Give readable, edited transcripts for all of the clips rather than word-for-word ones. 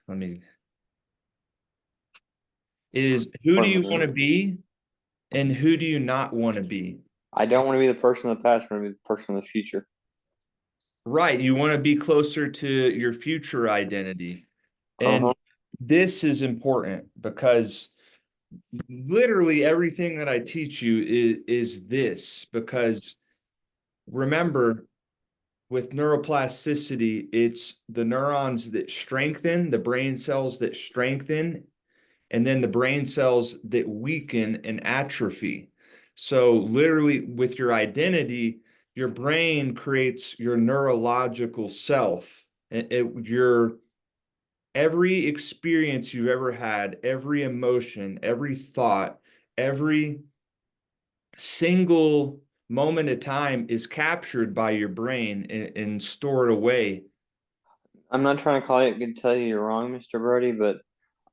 let me, is who do For you want to me, be and who do you not want to be? I don't want to be the person of the past. I want to be the person of the future. Right. You want to be closer to your future identity. Uh-huh. And this is important because literally everything that I teach you is this. Because remember, with neuroplasticity, it's the neurons that strengthen, the brain cells that strengthen, and then the brain cells that weaken and atrophy. So, literally, with your identity, your brain creates your neurological self. Your every experience you've ever had, every emotion, every thought, every single moment of time is captured by your brain and stored away. I'm not trying to tell you you're wrong, Mr. Brody, but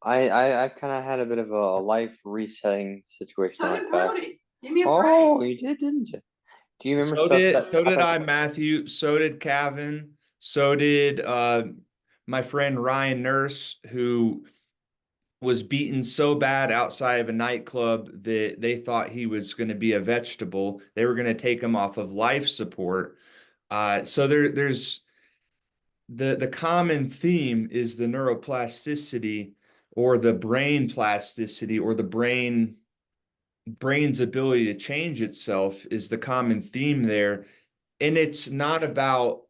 I've kind of had a bit of a life resetting situation So in did my past. Brody. Give me a break. Oh, you did, didn't you? Do you remember stuff that So did happened? I, Matthew. So did Calvin. So did my friend Ryan Nurse, who was beaten so bad outside of a nightclub that they thought he was going to be a vegetable. They were going to take him off of life support. So there's the common theme is the neuroplasticity or the brain plasticity or the brain's ability to change itself is the common theme there. And it's not about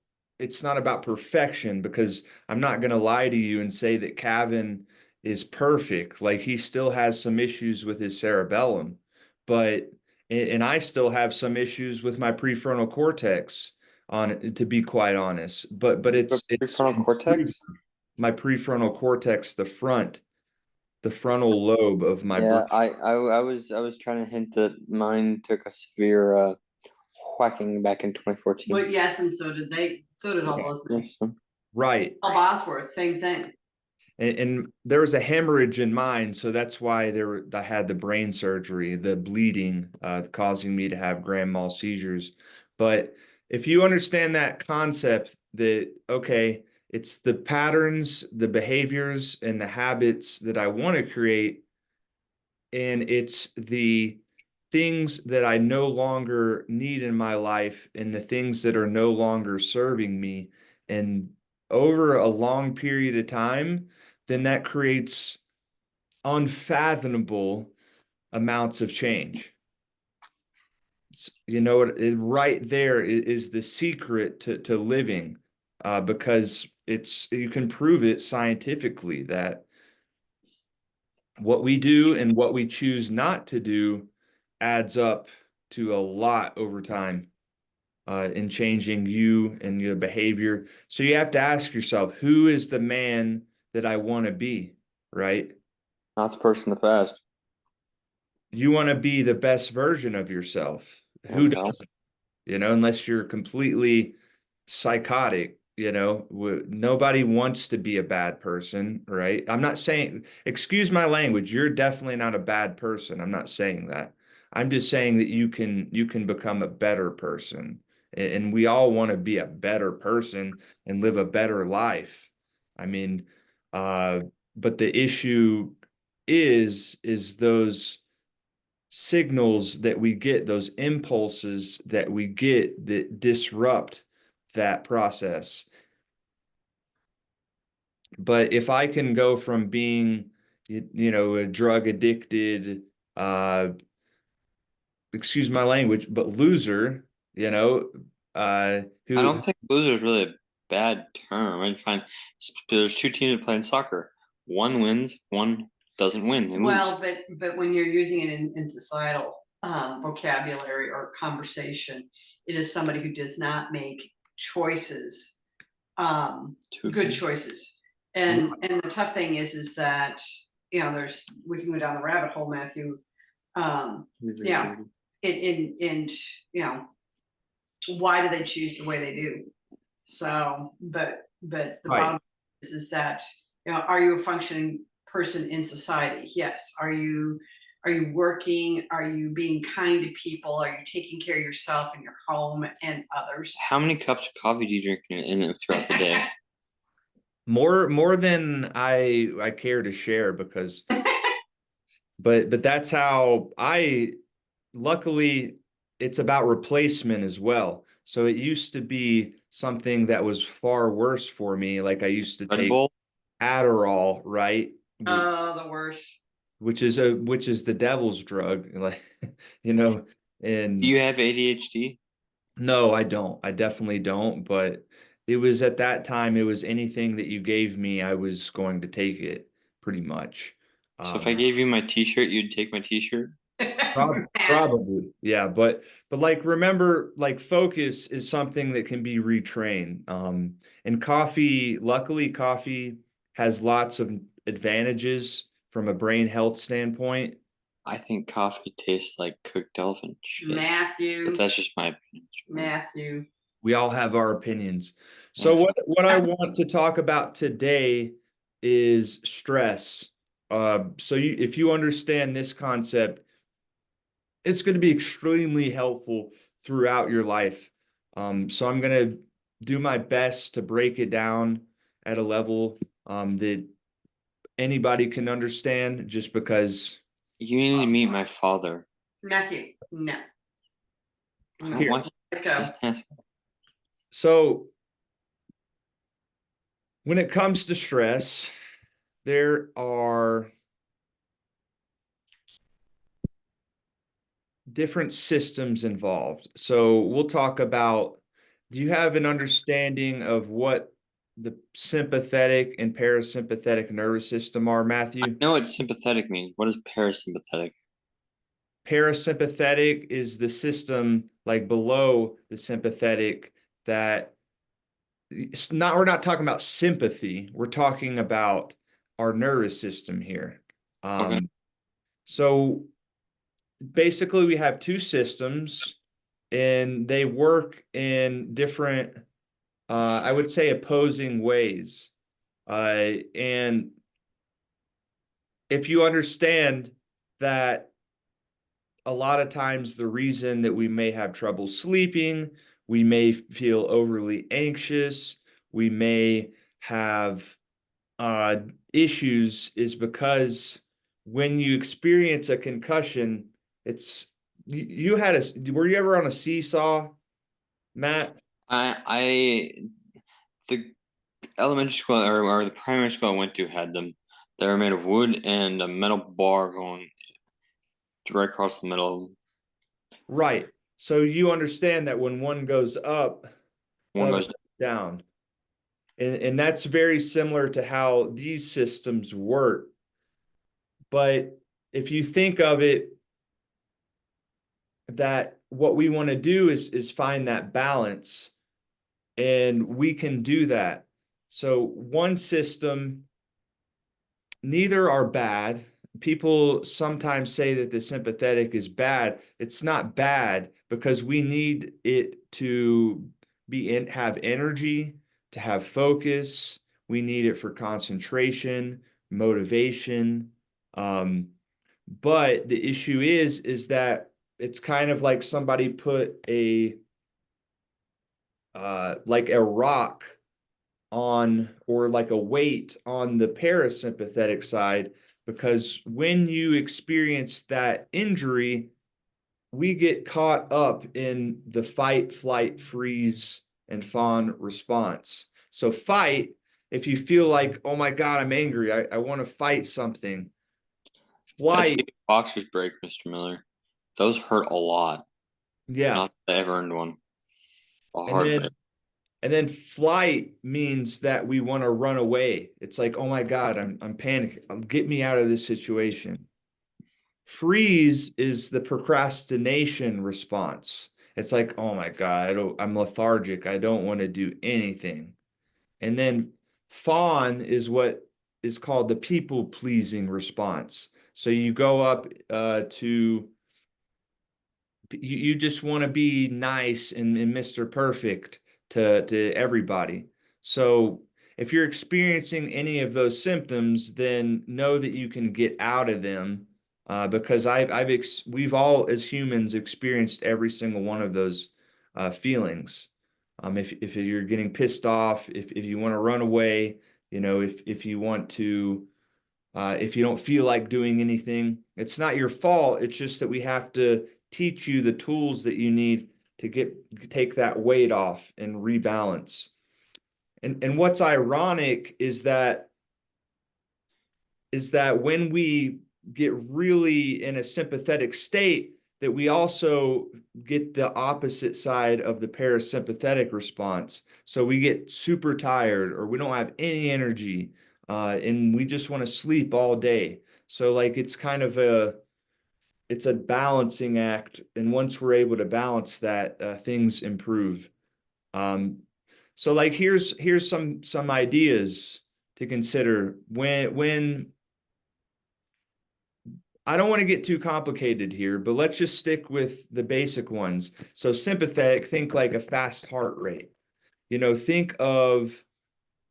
perfection, because I'm not going to lie to you and say that Cavan is perfect. Like, he still has some issues with his cerebellum, but and I still have some issues with my prefrontal cortex, on to be quite honest. But it's Prefrontal cortex? my prefrontal cortex, the frontal lobe of my brain. Yeah, I was trying to hint that mine took a severe whacking back in 2014. But yes, and so did they. So did all Yeah. those. Yes. Right. All Bosworth, same thing. And there was a hemorrhage in mine, so that's why I had the brain surgery, the bleeding, causing me to have grand mal seizures. But if you understand that concept, that okay, it's the patterns, the behaviors, and the habits that I want to create, and it's the things that I no longer need in my life, and the things that are no longer serving me, and over a long period of time, then that creates unfathomable amounts of change. You know, right there is the secret to living, because you can prove it scientifically that what we do and what we choose not to do adds up to a lot over time, in changing you and your behavior. So you have to ask yourself, who is the man that I want to be, right? Not the person of the past. You want to be the best version of yourself. Who Okay. doesn't? Unless you're completely psychotic, nobody wants to be a bad person, right? I'm not saying, excuse my language, you're definitely not a bad person. I'm not saying that. I'm just saying that you can become a better person. And we all want to be a better person and live a better life. I mean, uh, but the issue is those signals that we get, those impulses that we get that disrupt that process. But if I can go from being, a drug addicted, uh, excuse my language, but loser, I who, don't think loser is really a bad term. I find there's two teams playing soccer. One wins, one doesn't win. They lose. Well, but when you're using it in societal vocabulary or conversation, it is somebody who does not make choices, good choices. And the tough thing is that we can go down the rabbit hole, Matthew. Yeah, and why do they choose the way they do? So, but the right, bottom is that, are you a functioning person in society? Yes. Are you working? Are you being kind to people? Are you taking care of yourself and your home and others? How many cups of coffee do you drink throughout the day? more than I care to share because but that's how luckily it's about replacement as well. So it used to be something that was far worse for me. Like I used to Red take Bull? Adderall, right? Oh, the worst. Which is the devil's drug, like Do and you have ADHD? no, I don't. I definitely don't, but it was at that time, it was anything that you gave me, I was going to take it pretty much. So if I Um, gave you my t-shirt, you'd take my t-shirt? Matt. Probably, yeah, but like remember, like focus is something that can be retrained. And coffee, luckily, coffee has lots of advantages from a brain health standpoint. I think coffee tastes like cooked elephant shit. But Matthew, that's just my opinion. Matthew. We all have our opinions. So Yeah. what I want to talk about today is stress. So if you understand this concept, it's going to be extremely helpful throughout your life. So I'm going to do my best to break it down at a level that anybody can understand just because You need to meet my father. Matthew, no. I don't want Let go. so when it comes to stress, there are different systems involved. So we'll talk about, do you have an understanding of what the sympathetic and parasympathetic nervous system are, Matthew? know what sympathetic means. What is parasympathetic? Parasympathetic is the system like below the sympathetic that we're not talking about sympathy. We're talking about our nervous system here. Okay. So basically we have two systems and they work in different I would say opposing ways. And if you understand that a lot of times the reason that we may have trouble sleeping, we may feel overly anxious, we may have uh, issues is because when you experience a concussion, it's you had were you ever on a seesaw, Matt? I the elementary school or the primary school I went to had them. They were made of wood and a metal bar going right across the middle of them. Right. So you understand that when one goes up, the One other goes goes down. And that's very similar to how these systems work. But if you think of it, that what we want to do is find that balance, and we can do that. So one system, neither are bad. People sometimes say that the sympathetic is bad. It's not bad because we need it to have energy, to have focus. We need it for concentration, motivation. Um, but the issue is that it's kind of like somebody put a like a rock on, or like a weight on the parasympathetic side, because when you experience that injury, we get caught up in the fight, flight, freeze, and fawn response. So fight, if you feel like, oh my God, I'm angry, I want to fight something. That's Flight, how boxers break, Mr. Miller. Those hurt a lot. yeah. Not that I ever earned one. A And hard then break. And then flight means that we want to run away. It's like, oh my God, I'm panicking. Get me out of this situation. Freeze is the procrastination response. It's like, oh my God, I'm lethargic. I don't want to do anything. And then fawn is what is called the people pleasing response. So you go up to you just want to be nice and Mr. Perfect to everybody. So if you're experiencing any of those symptoms, then know that you can get out of them because we've all as humans experienced every single one of those feelings. If you're getting pissed off, if you want to run away, You know, if you want to, if you don't feel like doing anything, it's not your fault. It's just that we have to teach you the tools that you need to take that weight off and rebalance. And what's ironic is that when we get really in a sympathetic state, that we also get the opposite side of the parasympathetic response. So we get super tired, or we don't have any energy, and we just want to sleep all day. So like it's kind of it's a balancing act, and once we're able to balance that, things improve. So like here's some ideas to consider when I don't want to get too complicated here, but let's just stick with the basic ones. So sympathetic, think like a fast heart rate. You know, think of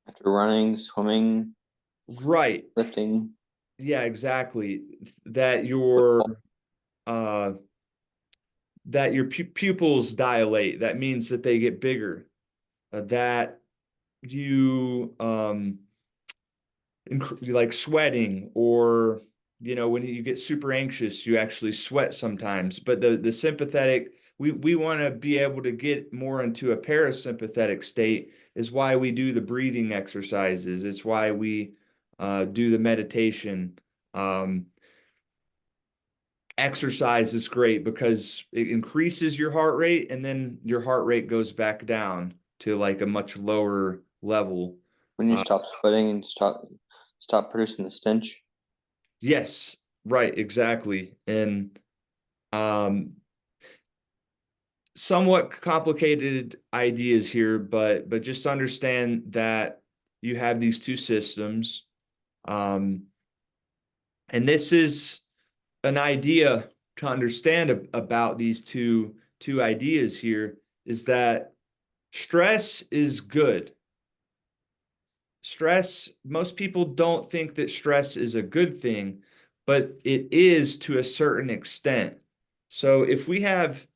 After running, swimming, right. lifting. Yeah, exactly. That uh your pupils dilate. That means that they get bigger. That you like sweating, or you know, when you get super anxious, you actually sweat sometimes. But the sympathetic, we want to be able to get more into a parasympathetic state, is why we do the breathing exercises. It's why we do the meditation. Exercise is great because it increases your heart rate, and then your heart rate goes back down to like a much lower level. When you stop sweating and stop producing the stench. Yes, right, exactly. And somewhat complicated ideas here, but just understand that you have these two systems. And this is an idea to understand about these two ideas here, is that stress is good. Stress, most people don't think that stress is a good thing, but it is to a certain extent. So if we have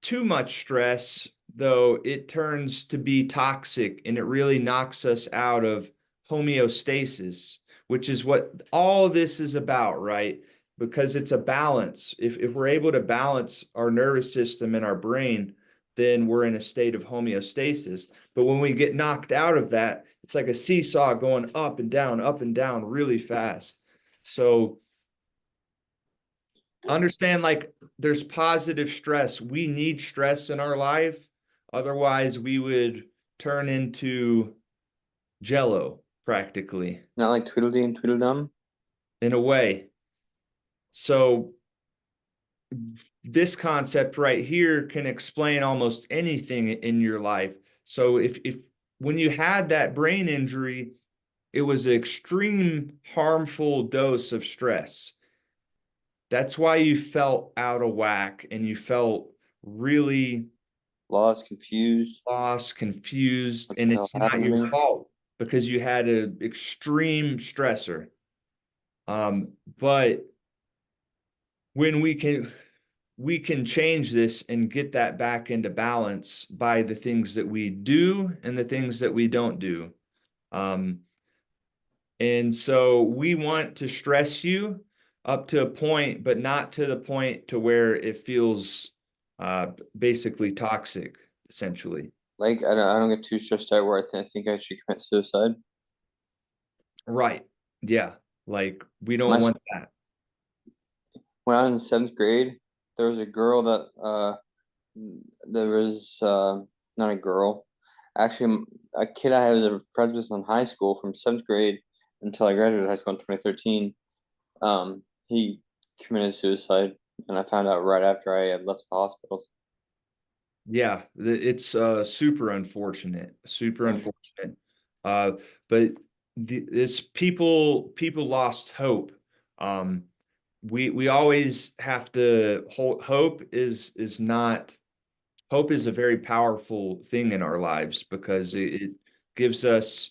too much stress, though, it turns to be toxic, and it really knocks us out of homeostasis, which is what all this is about, right? Because it's a balance. If we're able to balance our nervous system and our brain, then we're in a state of homeostasis. But when we get knocked out of that, it's like a seesaw going up and down really fast. So understand, like, there's positive stress. We need stress in our life. Otherwise, we would turn into jello practically, Not like Tweedledee and Tweedledum. in a way. So this concept right here can explain almost anything in your life. So if when you had that brain injury, it was an extreme harmful dose of stress. That's why you felt out of whack, and you felt really Lost, confused. confused, What and the hell it's not happened to your me? fault because you had an extreme stressor. But when we can change this and get that back into balance by the things that we do and the things that we don't do. And so we want to stress you up to a point, but not to the point to where it feels basically toxic, essentially. Like I don't get too stressed out where I think I should commit suicide. Right. Yeah. Like we don't My want that. When I was in seventh grade, there was a girl that there was not a girl, actually a kid I was friends with in high school from seventh grade until I graduated high school in 2013. He committed suicide, and I found out right after I had left the hospital. Yeah, it's super unfortunate, super Yeah. unfortunate. But this people lost hope. Um, we always have to hold hope. Is not Hope is a very powerful thing in our lives because it gives us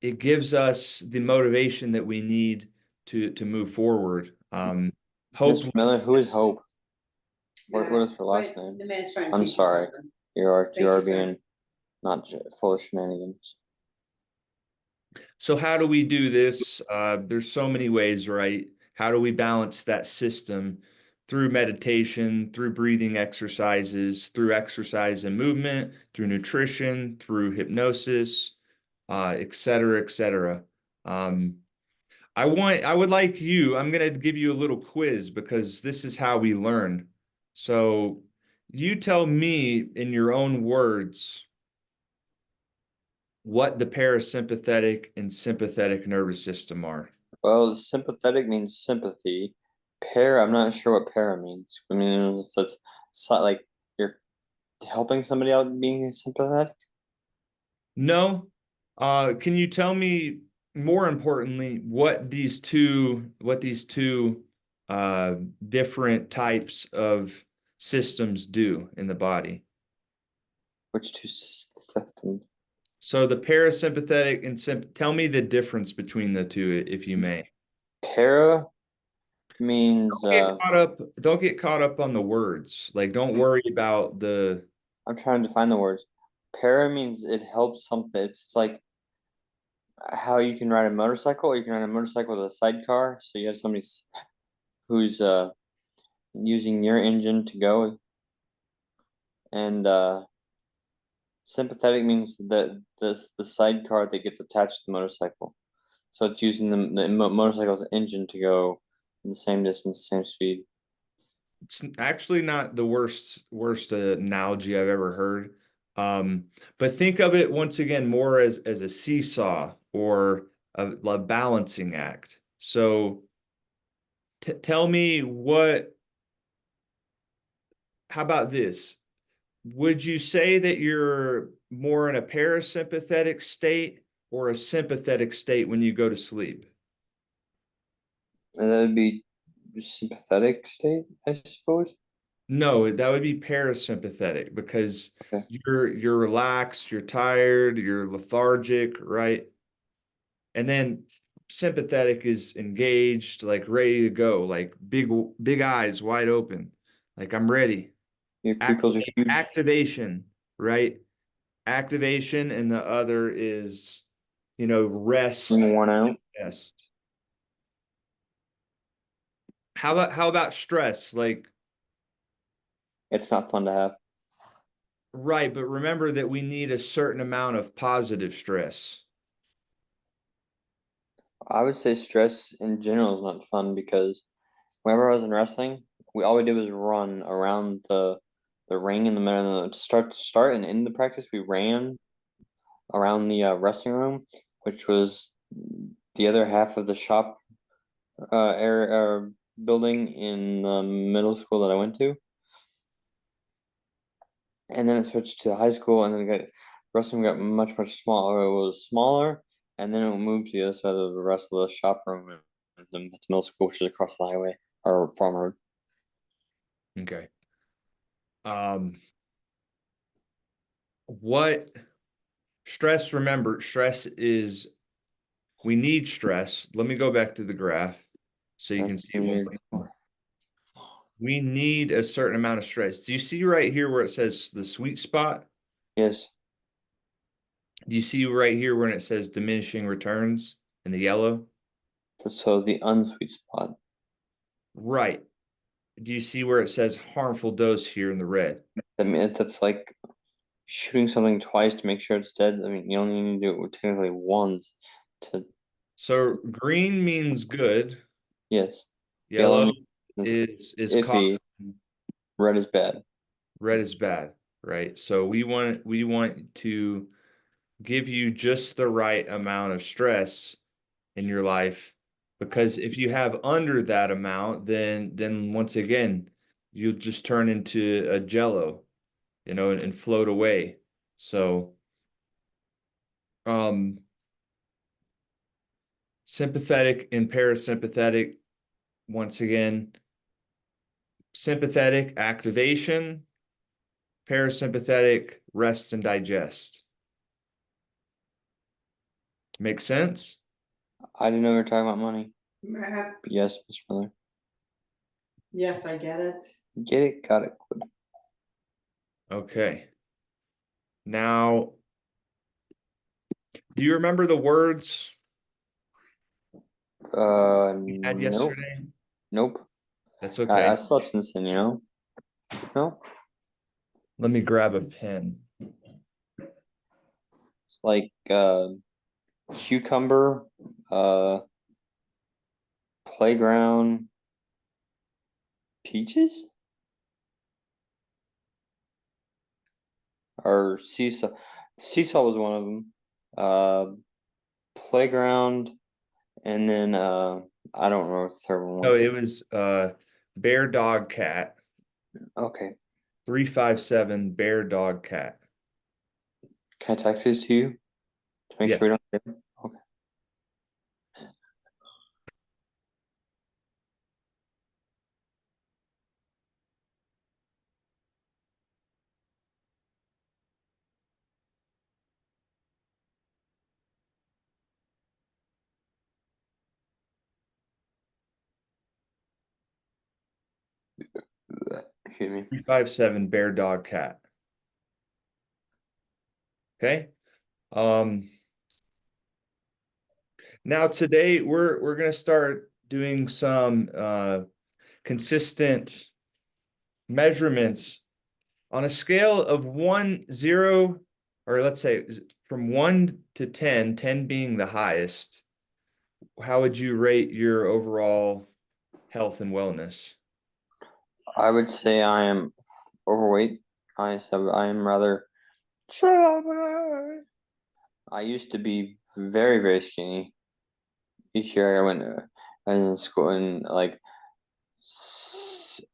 the motivation that we need to move forward. Hope. Mr. Miller, who is Hope? What is her last Wait, name? the man's trying to I'm teach you sorry. something. You are Thank you, sir. being not full of shenanigans. So how do we do this? There's so many ways, right? How do we balance that system through meditation, through breathing exercises, through exercise and movement, through nutrition, through hypnosis, et cetera, et cetera. Um, I would like you, I'm going to give you a little quiz because this is how we learn. So you tell me in your own words what the parasympathetic and sympathetic nervous system are. Well, sympathetic means sympathy. I'm not sure what para means. I mean, it's like you're helping somebody out being sympathetic. No. Can you tell me more importantly what these two different types of systems do in the body? Which two systems? So the parasympathetic and tell me the difference between the two, if you may. Para means Don't get caught up on the words. Like, don't worry about the. I'm trying to find the words. Para means it helps something. It's like how you can ride a motorcycle, or you can ride a motorcycle with a sidecar. So you have somebody who's using your engine to go, and sympathetic means that the sidecar that gets attached to the motorcycle. So it's using the motorcycle's engine to go in the same distance, same speed. It's actually not the worst analogy I've ever heard. But think of it once again more as a seesaw or a balancing act. So tell me how about this? Would you say that you're more in a parasympathetic state or a sympathetic state when you go to sleep? And that would be sympathetic state, I suppose. No, that would be parasympathetic because Okay. you're relaxed, you're tired, you're lethargic, right? And then sympathetic is engaged, like ready to go, like big eyes wide open, like I'm ready. Your pupils are huge. Activation, right? Activation, and the other is, rest. Worn out. Rest. How about stress? Like, It's not fun to have. right, but remember that we need a certain amount of positive stress. I would say stress in general is not fun because whenever I was in wrestling, all we did was run around the ring in the middle to start and end the practice. We ran around the wrestling room, which was the other half of the shop area building in the middle school that I went to. And then it switched to high school, and then wrestling got much smaller. It was smaller, and then it moved to the other side of the rest of the shop room in the middle school, which is across the highway or farm road. Okay. What stress, remember, we need stress. Let me go back to the graph so you can see. We need a certain amount of stress. Do you see right here where it says the sweet spot? Yes. Do you see right here when it says diminishing returns in the yellow? So the unsweet spot. Right. Do you see where it says harmful dose here in the red? I mean, that's like shooting something twice to make sure it's dead. I mean, you only need to do it technically once to. So green means good. Yes. Yellow is is iffy. Red is bad. Red is bad, right? So we want to give you just the right amount of stress in your life, because if you have under that amount, then once again you'll just turn into a jello, and float away. So sympathetic and parasympathetic, once again, sympathetic activation, parasympathetic rest and digest. Make sense? I didn't know we were talking about money. Matt, Yes, Mr. Miller. yes, I get it. Get it? Got it. Okay. Now Do you remember the words we had Nope. yesterday? Nope. That's I okay. slept since then, No. Let me grab a pen. It's like cucumber, playground, peaches, or seesaw. Seesaw was one of them. Playground, and then I don't remember what the third one No, was. it was bear, dog, cat. Okay. 357 bear, dog, cat. Can I text these to you to make Yes. sure we don't get them? Okay. 357 bear, dog, cat. Okay. Now today we're gonna start doing some consistent measurements on a scale of 1, 0, or let's say from 1 to 10, 10 being the highest. How would you rate your overall health and wellness? I would say I am overweight. I am rather chubby. I used to be very, very skinny. Each year I went in school in like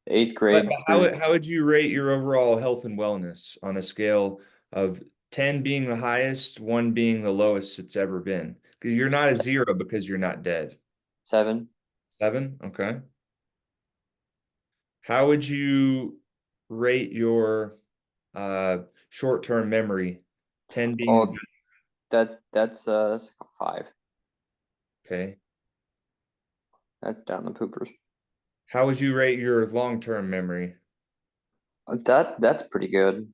eighth But grade how through how would you rate your overall health and wellness on a scale of 10 being the highest, 1 being the lowest it's ever been? Because you're not a 0 because you're not dead. 7. 7? Okay. How would you rate your short-term memory? 10 being Oh, that's like a 5. okay. That's down the poopers. How would you rate your long-term memory? That's pretty good.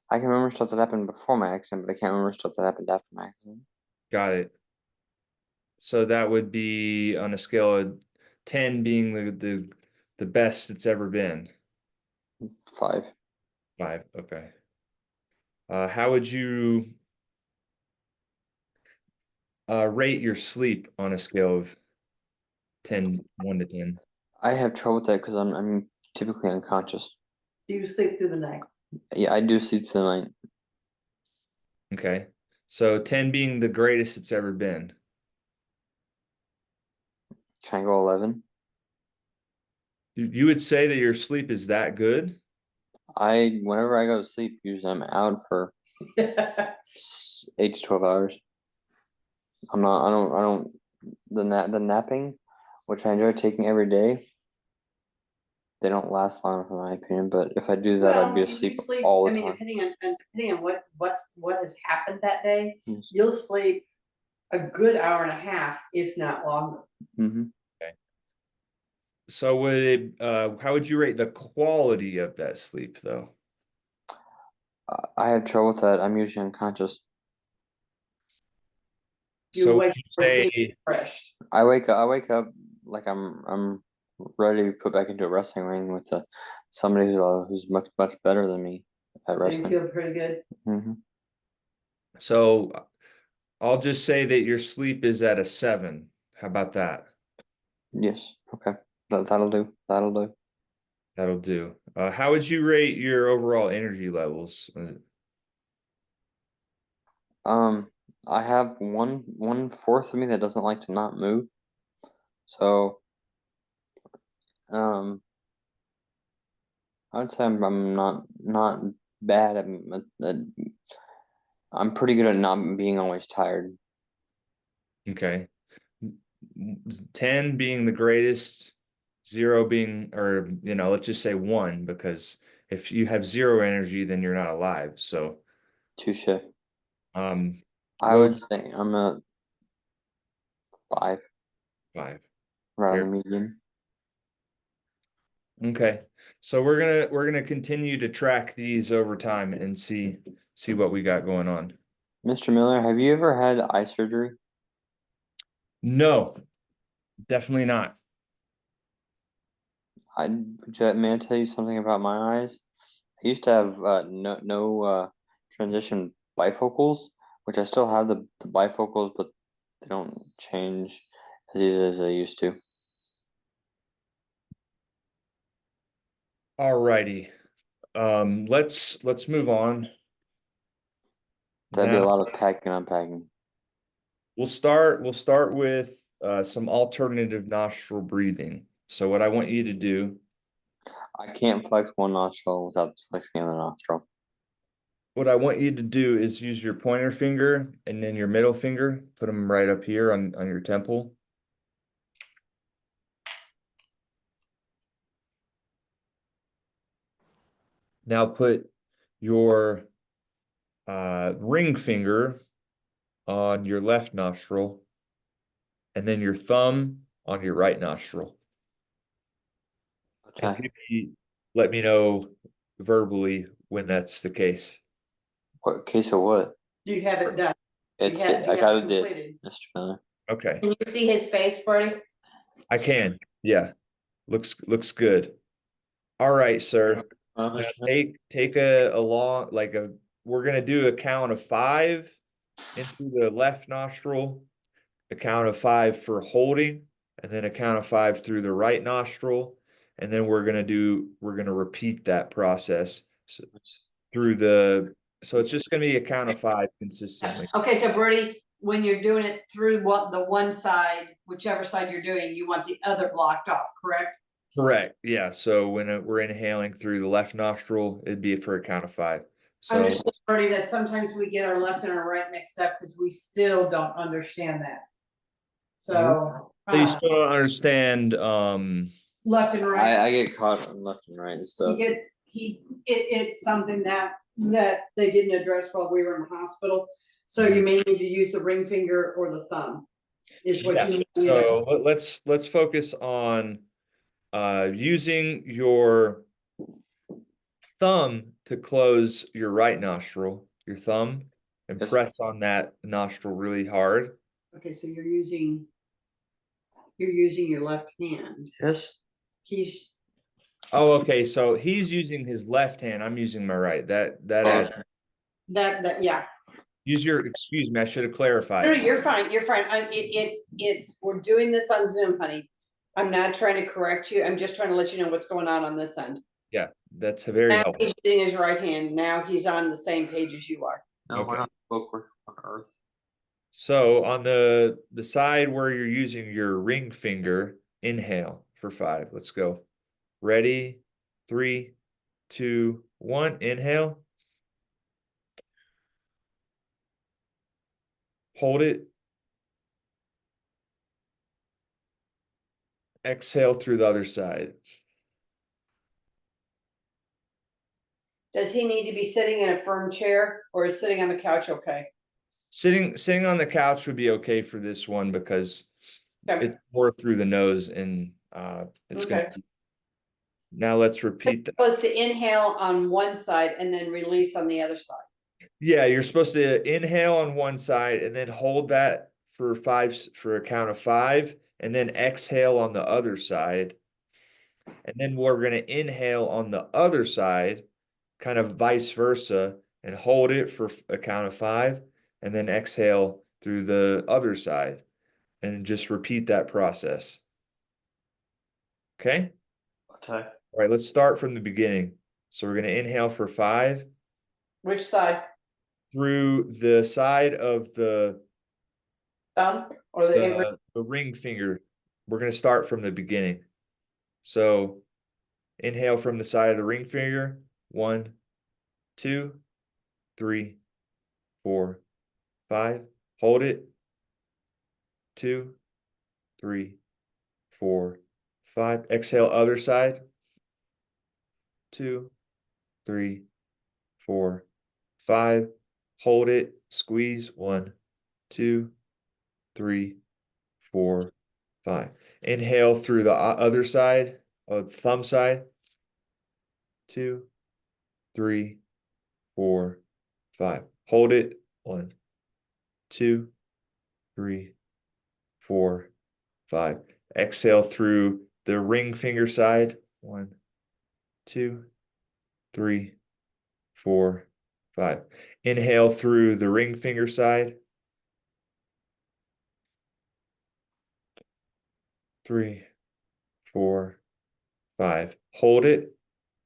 I can remember stuff that happened before my accident, but I can't remember stuff that happened after my accident. Got it. So that would be on a scale of 10 being the best it's ever been. 5. 5, okay. How would you rate your sleep on a scale of 10, 1 to 10? I have trouble with that because I'm typically unconscious. Do you sleep through the night? Yeah, I do sleep through the night. Okay. So 10 being the greatest it's ever been. Can I go 11? You would say that your sleep is that good? Whenever I go to sleep, usually I'm out for 8 to 12 hours. I don't, the napping, which I enjoy taking every day, they don't last long enough in my opinion, but if I do that, I'd be Well, you asleep sleep, all I the mean, time. depending on what has happened that day, Yes. you'll sleep a good hour and a half, if not longer. Mm-hmm. So how would you rate the quality of that sleep though? I have trouble with that. I'm usually unconscious. You So would wake you up say refreshed. I wake up like I'm ready to be put back into a wrestling ring with somebody who's much better than me at So you wrestling. feel pretty good. Mm-hmm. so I'll just say that your sleep is at a 7. How about that? Yes. Okay. That'll do. That'll do. That'll do. How would you rate your overall energy levels? I have one-fourth of me that doesn't like to not move. So, I would say I'm not bad at I'm pretty good at not being always tired. Okay. 10 being the greatest, 0 being, or let's just say 1, because if you have 0 energy, then you're not alive. So, Touche. um, I well, would say I'm a 5, 5. right on Here. the median. Okay. So we're gonna continue to track these over time and see what we got going on. Mr. Miller, have you ever had eye surgery? No, definitely not. May I tell you something about my eyes? I used to have no transition bifocals, which I still have the bifocals, but they don't change as easy as they used to. Alrighty. Let's move on. That'd be a Now lot of packing and unpacking. we'll start with some alternative nostril breathing. So what I want you to do, I can't flex one nostril without flexing the other nostril. what I want you to do is use your pointer finger and then your middle finger, put them right up here on your temple. Now put your ring finger on your left nostril and then your thumb on your right nostril. And Okay. let me know verbally when that's the case. What case of what? Do you have it done? It's have- you I have got it it did, completed? Mr. Miller. Okay, Can you see his face, Brody? I can. Yeah, looks good. All right, sir. Now Mr. take a long we're gonna do a count of 5 into the left nostril, a count of 5 for holding, and then a count of 5 through the right nostril, and then we're gonna repeat that process so it's just gonna be a count of 5 consistently. Okay, so Brody, when you're doing it through the one side, whichever side you're doing, you want the other blocked off, correct? Correct. Yeah. So when we're inhaling through the left nostril, it'd be for a count of 5. I So understand, Brody, that sometimes we get our left and our right mixed up because we still don't understand that. So, you still don't understand. left and right. I get caught on left and right and He stuff. gets, it's something that they didn't address while we were in the hospital. So you may need to use the ring finger or the thumb, is what Yeah. you. So let's focus on using your thumb to close your right nostril, your thumb, and Yes. press on that nostril really hard. Okay, so you're using your left hand. Yes. He's, Oh, okay. So he's using his left hand. I'm using my right. That Oh. yeah. Excuse me, I should have No, clarified. you're fine, you're fine. We're doing this on Zoom, honey. I'm not trying to correct you. I'm just trying to let you know what's going on this end. Yeah, that's very Now helpful. he's using his right hand. Now he's on the same page as you are. No, Okay. we're not book, we're on Earth. So on the side where you're using your ring finger, inhale for 5. Let's go. Ready? 3, 2, 1. Inhale. Hold it. Exhale through the other side. Does he need to be sitting in a firm chair or is sitting on the couch okay? Sitting on the couch would be okay for this one because Okay. it's more through the nose and it's Okay. gonna. Now let's repeat that. Supposed to inhale on one side and then release on the other side. Yeah, you're supposed to inhale on one side and then hold that for a count of 5, and then exhale on the other side. And then we're going to inhale on the other side, kind of vice versa, and hold it for a count of 5, and then exhale through the other side, and just repeat that process. Okay? Okay. All right, let's start from the beginning. So we're going to inhale for 5 Which side? through the side of the Thumb or the ring finger. We're going to start from the beginning. So inhale from the side of the ring finger. 1, 2, 3, 4, 5. Hold it. 2, 3, 4, 5. Exhale, other side. 2, 3, 4, 5. Hold it. Squeeze. 1, 2, 3, 4, 5. Inhale through the other side, thumb side. 2, 3, 4, 5. Hold it. 1, 2, 3, 4, 5. Exhale through the ring finger side. 1, 2, 3, 4, 5. Inhale through the ring finger side. 3, 4, 5. Hold it.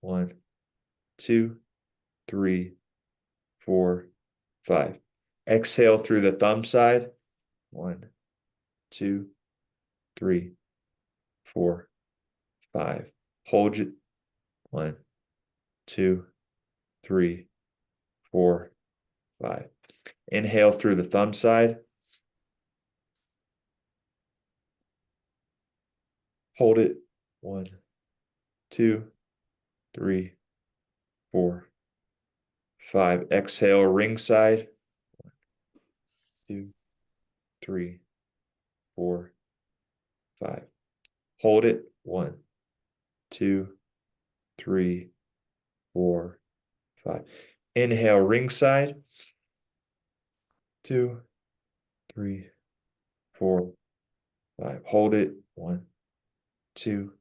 1, 2, 3, 4, 5. Exhale through the thumb side. 1, 2, 3, 4, 5. Hold it. 1, 2, 3, 4, 5. Inhale through the thumb side. Hold it. 1, 2, 3, 4, 5. Exhale, ring side. 1, 2, 3, 4, 5. Hold it. 1, 2, 3, 4, 5. Inhale, ring side. 2, 3, 4, 5. Hold it. 1, 2,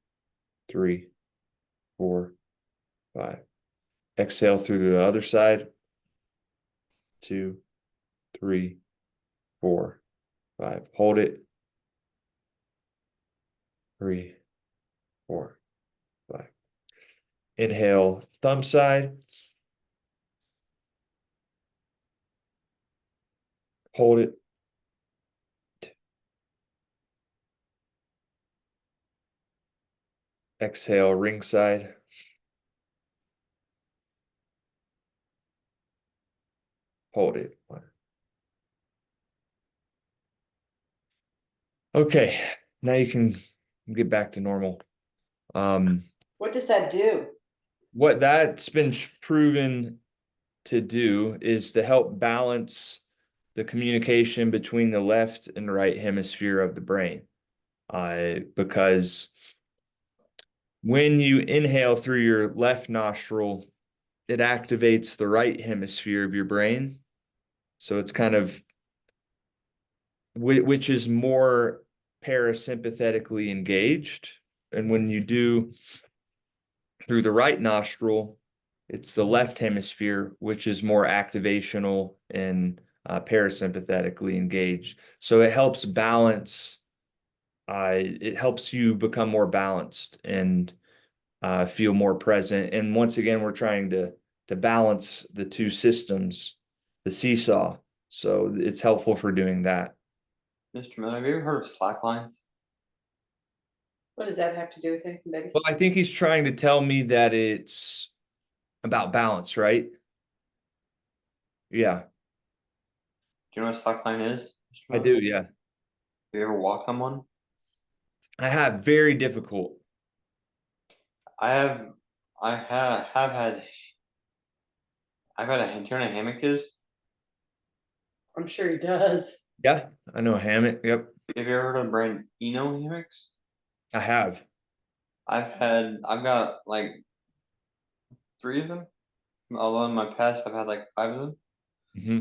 3, 4, 5. Exhale through the other side. 2, 3, 4, 5. Hold it. 3, 4, 5. Inhale, thumb side. Hold it. Exhale, ring side. Hold it. 1. Okay, now you can get back to normal. What does that do? What that's been proven to do is to help balance the communication between the left and right hemisphere of the brain. Because when you inhale through your left nostril, it activates the right hemisphere of your brain. So it's kind of, which is more parasympathetically engaged. And when you do through the right nostril, it's the left hemisphere, which is more activational and parasympathetically engaged. So it helps balance, it helps you become more balanced and feel more present. And once again, we're trying to balance the two systems, the seesaw. So it's helpful for doing that. Mr. Miller, have you ever heard of slack lines? What does that have to do with anything, baby? Well, I think he's trying to tell me that it's about balance, right? Yeah, Do you know what a slack line is, Mr. I Miller? do. Yeah, Have you ever walked on one? I have. Very difficult. Have had. I've had a. Do you know what a hammock is? I'm sure he does. Yeah, I know a hammock. Yep, Have you ever heard of the brand Eno hammocks? I have. I've got like 3 of them. Although in my past I've had like 5 of them. Hmm.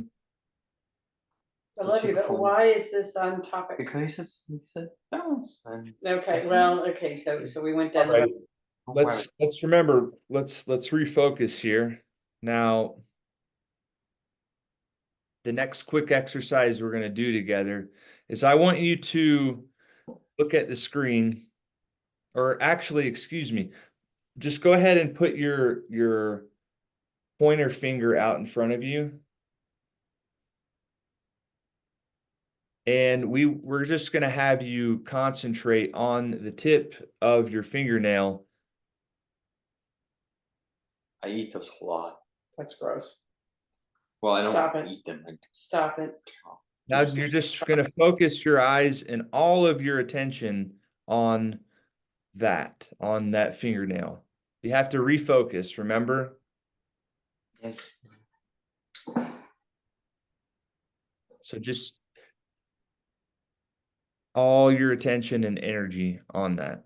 I love you, but why is this on topic? Because he said balance. And Okay, well, okay, so we went down All the right. road. Let's remember. Let's refocus here. Now, the next quick exercise we're going to do together is I want you to look at the screen, or actually, excuse me, just go ahead and put your pointer finger out in front of you. And we're just going to have you concentrate on the tip of your fingernail. I eat those a lot. That's gross. Well, I Stop don't it. eat them. Stop it. Now you're just going to focus your eyes and all of your attention on that fingernail. You have to refocus, remember? So just all your attention and energy on that.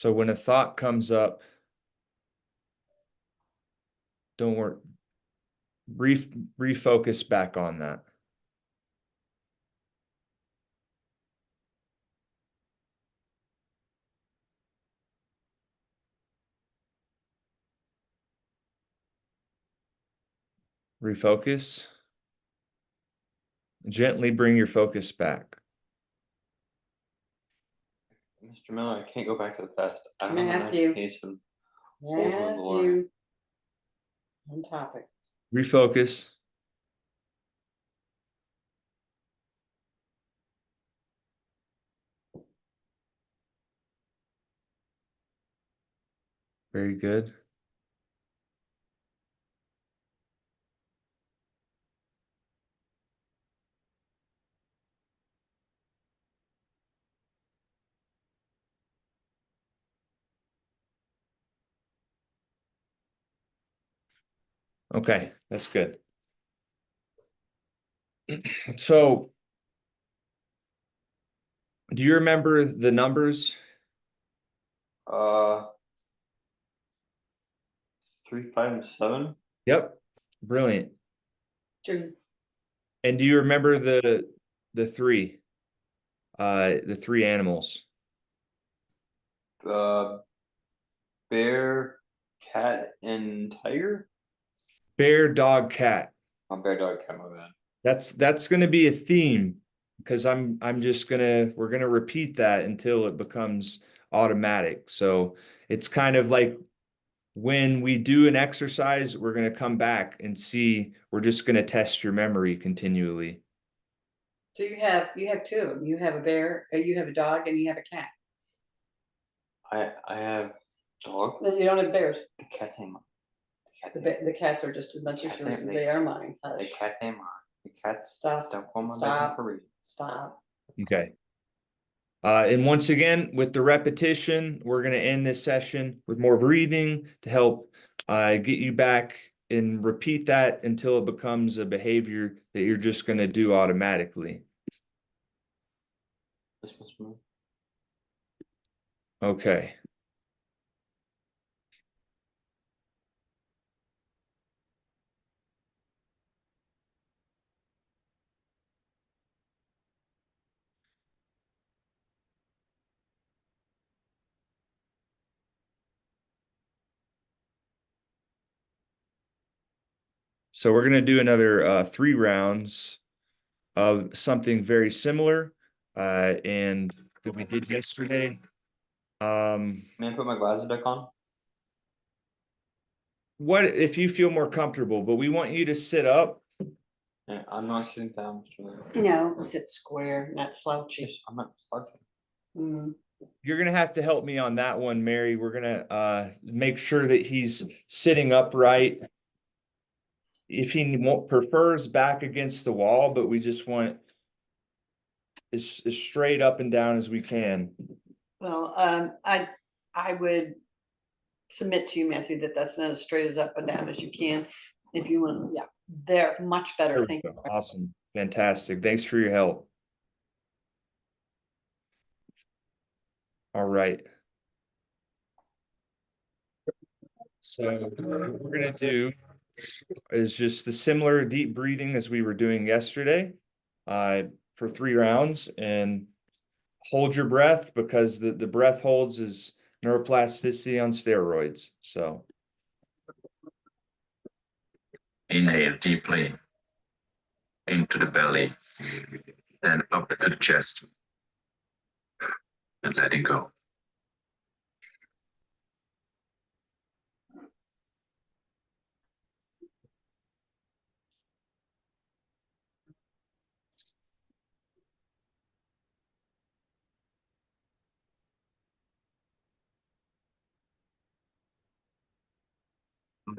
So when a thought comes up, don't worry, refocus back on that. Refocus. Gently bring your focus back. Mr. Miller, I can't go back to the past. I don't have enough Matthew. patience. Over the line. Matthew. On topic. Refocus. Very good. Okay, that's good. So, do you remember the numbers? 3, 5, and 7. Yep. Brilliant. True. And do you remember the three? The three animals. Bear, cat, and tiger. Bear, dog, cat. Oh, bear, dog, cat. My bad. That's going to be a theme because we're gonna repeat that until it becomes automatic. So it's kind of like when we do an exercise, we're going to come back and see, we're just going to test your memory continually. So you have two of them. You have a bear, you have a dog, and you have a cat. I have dog. No, you don't have bears. The cat name. The cats are just as much as yours as they are mine. The Hush. cat name. The cat. Stop. Don't call my Stop. for reading. Stop. Okay. And once again, with the repetition, we're going to end this session with more breathing to help get you back and repeat that until it becomes a behavior that you're just going to do automatically. Okay. So we're going to do another 3 rounds of something very similar and that we did yesterday. May I put my glasses back on? What if you feel more comfortable, but we want you to sit up. Yeah, I'm not sitting down. No, sit square, not slouchy. I'm not slouching. Mm. You're gonna have to help me on that one, Mary. We're gonna make sure that he's sitting upright. If he prefers back against the wall, but we just want as straight up and down as we can. Well, I would submit to you, Matthew, that that's not as straight as up and down as you can. If you want, yeah, they're much better. Thank you. Awesome, fantastic. Thanks for your help. All right. So what we're gonna do is just the similar deep breathing as we were doing yesterday for 3 rounds, and hold your breath because the breath holds is neuroplasticity on steroids. So inhale deeply into the belly and up to the chest and letting go.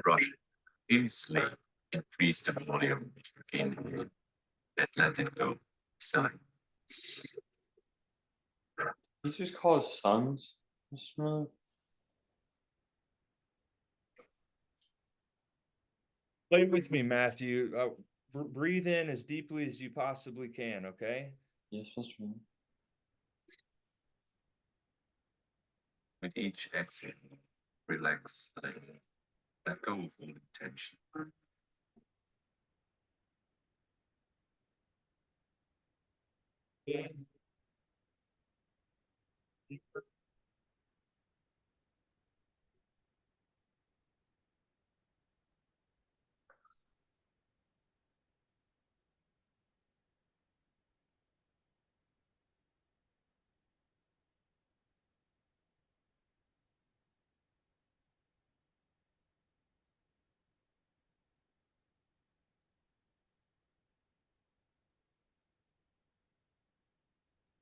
Brush easily, increase the volume, inhale and let it go. Sigh. You just call us sons, Mr. Miller? play with me, Matthew. Breathe in as deeply as you possibly can, okay? Yes, Mr. Miller. With each exhale, relax a little. Let go of all tension.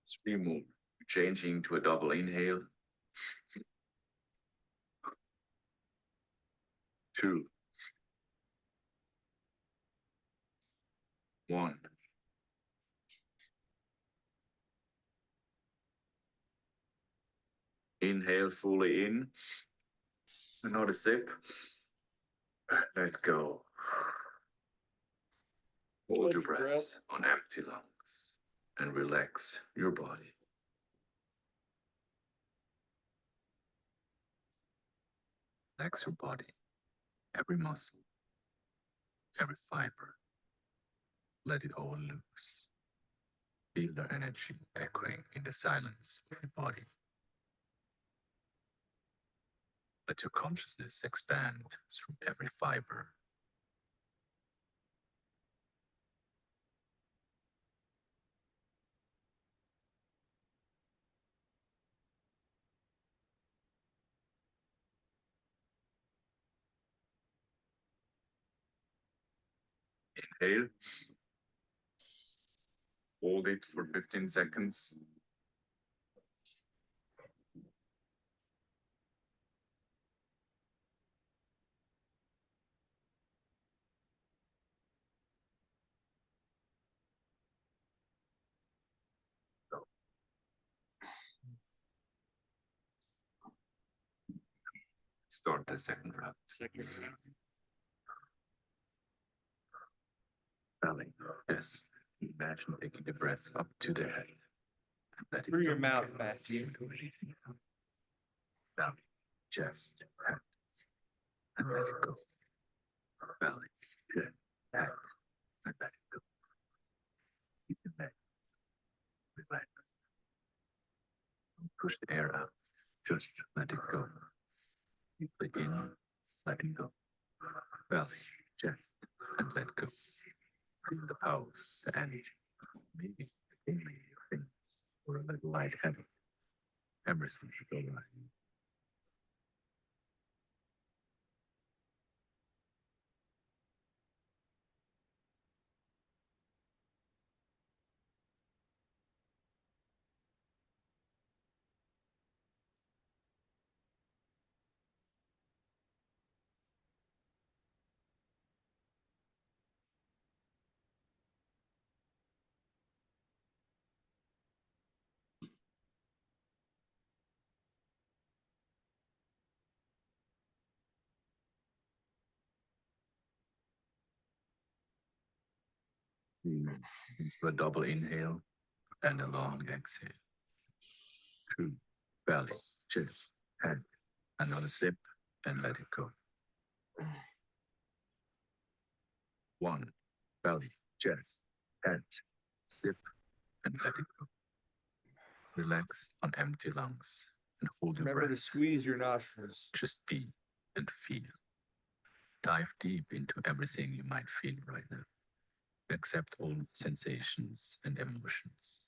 Let's remove, changing to a double inhale. 2, 1. Inhale fully in. Another sip. Let go. Hold your breath on empty lungs and relax your body. Relax your body, every muscle, every fiber. Let it all loose. Feel the energy echoing in the silence of your body. Let your consciousness expand through every fiber. Inhale. Hold it for 15 seconds. Start the second round. Belly. Yes. Imagine taking the breath up to the head. Let it Through your go. mouth, Matthew. Belly, chest, head, and let it go. Belly, chest, head, and let it go. Keep the neck. Relax. Don't push the air out. Just let it go. Keep it in. Let it go. Belly, chest, and let go. Feel the power, the energy. Maybe tingling your fingers or a little lightheaded. Everything should go right. Into a double inhale and a long exhale. 2, belly, chest, head. Another sip and let it go. 1, belly, chest, head, sip and let it go. Relax on empty lungs and hold your Remember to breath. squeeze your nostrils. Just be and feel. Dive deep into everything you might feel right now. Accept all sensations and emotions.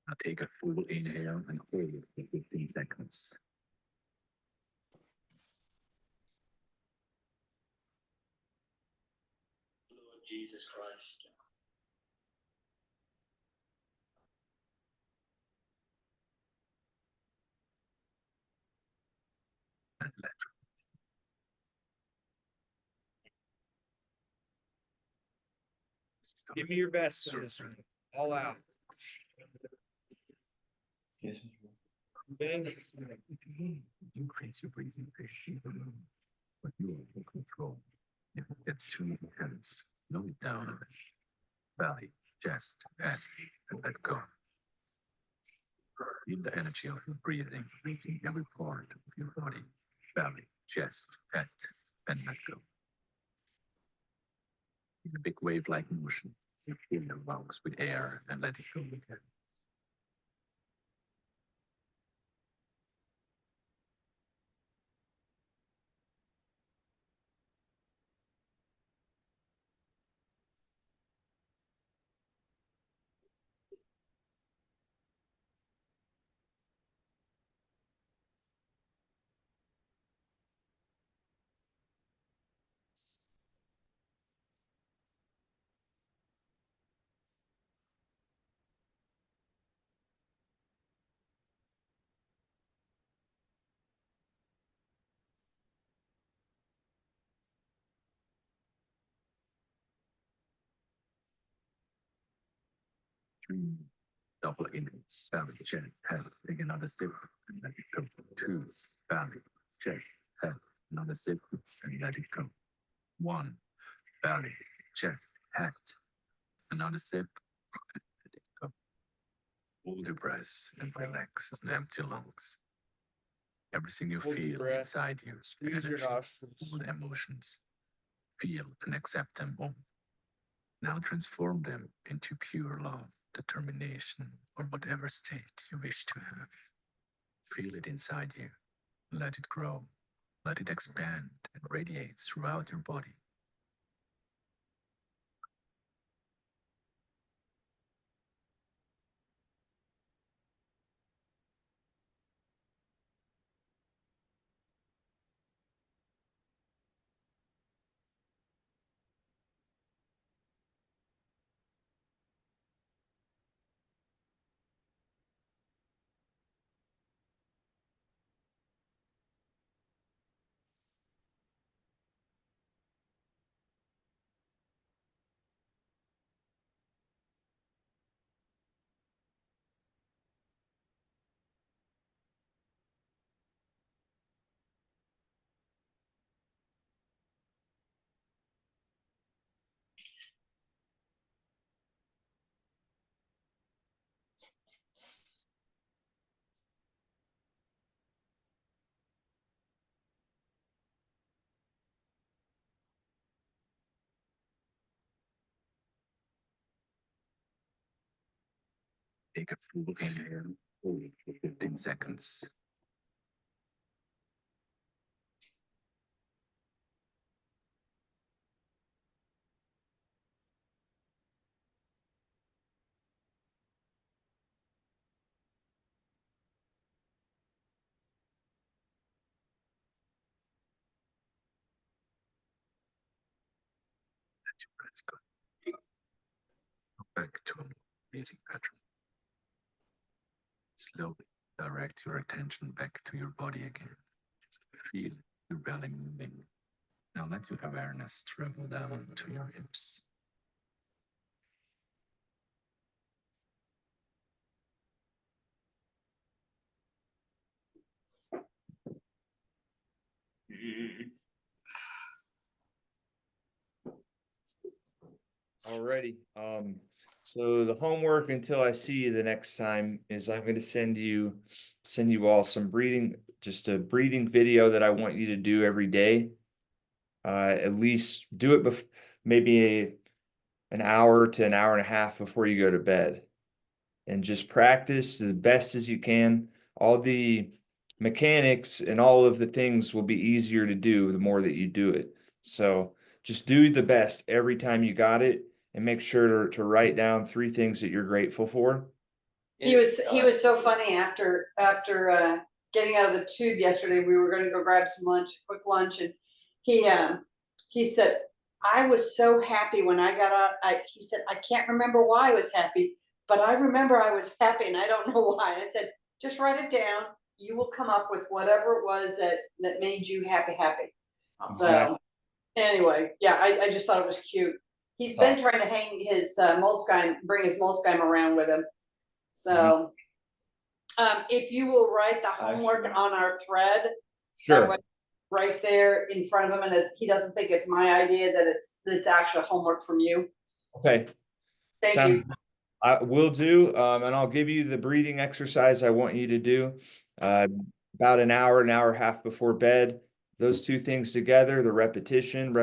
Now take a full inhale and hold it for 15 seconds. Jesus Christ. And let Give me your best, sir. All out. Yes. Bend. increase your breathing rate, but you are in control. If it gets too intense, slow it down a bit. Belly, chest, head, and let go. Feel the energy of your breathing reaching every part of your body. Belly, chest, head, and let go. In a big wave-like motion, you fill your lungs with air and let it go again. Double in, belly, chest, head, take another sip, and let it go. 2, belly, chest, head, another sip, and let it go. 1, belly, chest, head, another sip, and let it go. Hold your breath and relax on empty lungs. Everything you Hold your feel breath. inside you, Squeeze your energy, nostrils. all the emotions, feel and accept them all. Now transform them into pure love, determination, or whatever state you wish to have. Feel it inside you. Let it grow. Let it expand and radiate throughout your body. Take a full inhale, hold for 15 seconds. Let your breath go. Go back to a breathing pattern. Slowly direct your attention back to your body again. Feel your belly moving. Now let your awareness travel down to your hips. Alrighty. So the homework until I see you the next time is I'm going to send you all some breathing, just a breathing video that I want you to do every day. At least do it maybe an hour to an hour and a half before you go to bed, and just practice the best as you can. All the mechanics and all of the things will be easier to do the more that you do it. So just do the best every time you got it, and make sure to write down 3 things that you're grateful for. He was so funny after getting out of the tube yesterday. We were going to go grab some lunch, quick lunch, and he said, I was so happy when I got out. He said, I can't remember why I was happy, but I remember I was happy and I don't know why. And I said, just write it down. You will come up with whatever it was that made you happy. So Exactly. anyway, yeah, I just thought it was cute. He's been trying to hang his Moleskine, bring his Moleskine around with him. So if you will write the homework on our thread, Sure. right there in front of him, and that he doesn't think it's my idea, that it's actual homework from you. Okay. Thank you. I will do, and I'll give you the breathing exercise I want you to do. About an hour and a half before bed. Those two things together, the repetition.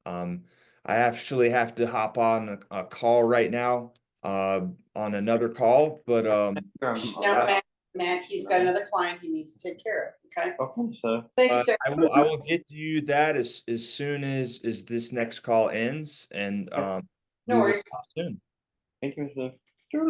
I actually have to hop on a call right now, on another call, but Now, Matt, he's got another client he needs to take care of. Okay. Okay, so Thank you, sir. I will get you that as soon as this next call ends, and No we will worries. talk soon. thank you, Mr.